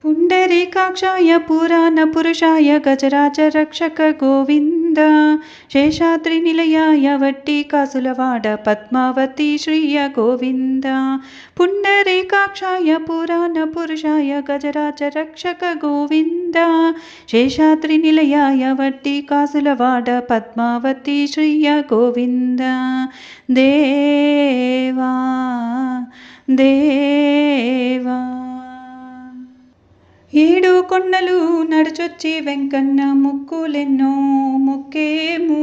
पुण्डरीकाक्षाय पुराणपुरुषाय गजराजरक्षक गोविन्द शेषाद्रिनिलयाय वट्टिकासुलवाड पद्मावती श्रिय गोविन्द पुण्डरीकाक्षाय पुराणपुरुषाय गजराजरक्षक गोविन्द शेषाद्रिनिलयाय वट्टिकासुलवाड पद्मावती श्रिय गोविन्द देवा देवा ఏడు కొండలు నడుచొచ్చి వెంకన్న ముక్కులెన్నో మొక్కేము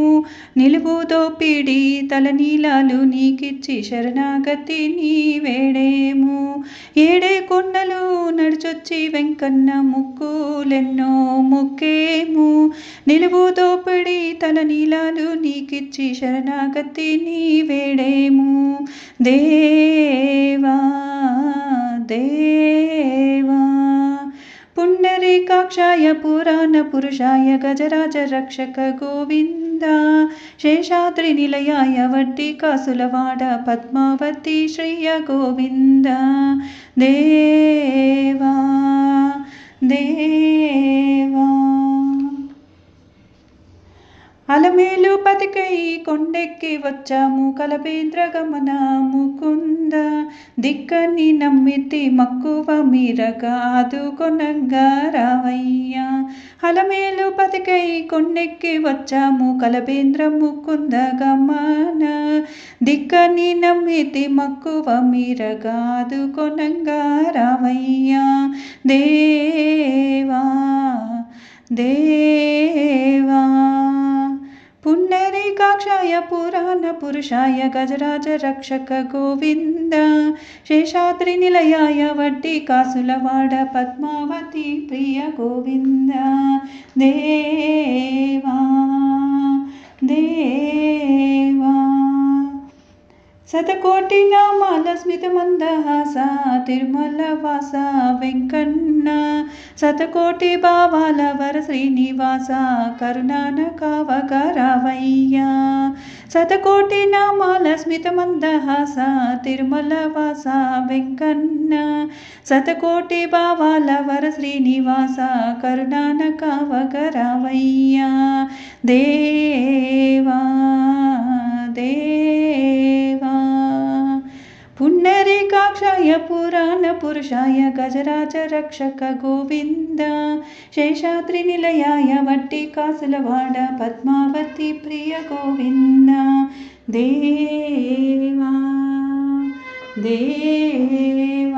నిలువు దోపిడి తలనీలాలు నీకిచ్చి శరణాగతి నీ వేడేము ఏడే కొండలు నడుచొచ్చి వెంకన్న ముక్కులెన్నో మొక్కేము నిలువు దోపిడి తలనీలాలు నీకిచ్చి శరణాగతి నీ వేడేము దేవా దేవా पुण्डरीकाक्षाय पुराणपुरुषाय गजराजरक्षक गोविन्द शेषाद्रिनिलयाय वट्टिकासुलवाड पद्मावती श्रिय गोविन्द देवा देवा అలమేలు పతికై కొండెక్కి వచ్చాము కలబేంద్ర గమన ముకుంద దిక్కని నమ్మితి మక్కువ మీరగా ఆదుకొనంగా రావయ్యా అలమేలు పతికై కొండెక్కి వచ్చాము కలబేంద్ర ముకుంద గమన దిక్కని నమ్మితి మక్కువ మీరగా ఆదుకొనంగా రావయ్యా దేవా దేవా पुण्डरीकाक्षाय पुराणपुरुषाय गजराजरक्षक गोविन्द शेषाद्रिनिलयाय वट्टिकासुलवाड पद्मावती प्रिय गोविन्द देवा देवा శతకోటి నామాల స్మిత మందహాస తిరుమల వాస వెంకన్న శతకోటి భావాల వర శ్రీనివాస కరుణాన కావగరావయ్యా శతకోటి నామాల స్మిత మందహాస తిరుమల వాస వెంకన్న శతకోటి భావాల వర శ్రీనివాస కరుణాన కావగరావయ్యా దేవా దేవా पुण्डरीकाक्षाय पुराणपुरुषाय गजराजरक्षक गोविन्द शेषाद्रिनिलयाय वट्टिकासुलवाड पद्मावती प्रिय गोविन्द देवा देवा